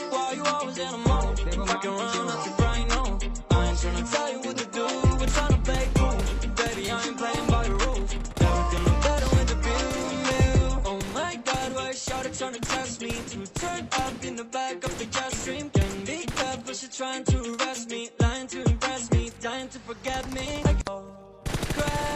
Why you always in a mode? Fucking around at the brain, no. I ain't tryna tell you what to do, we're tryna play cool. Baby, I ain't playing by the rules. Everything look better with the view. Oh my God, why is Shawty tryna test me? To turn up in the back of the jet stream. Can't be careful, she trying to arrest me. Lying to impress me, dying to forget me. Crazy.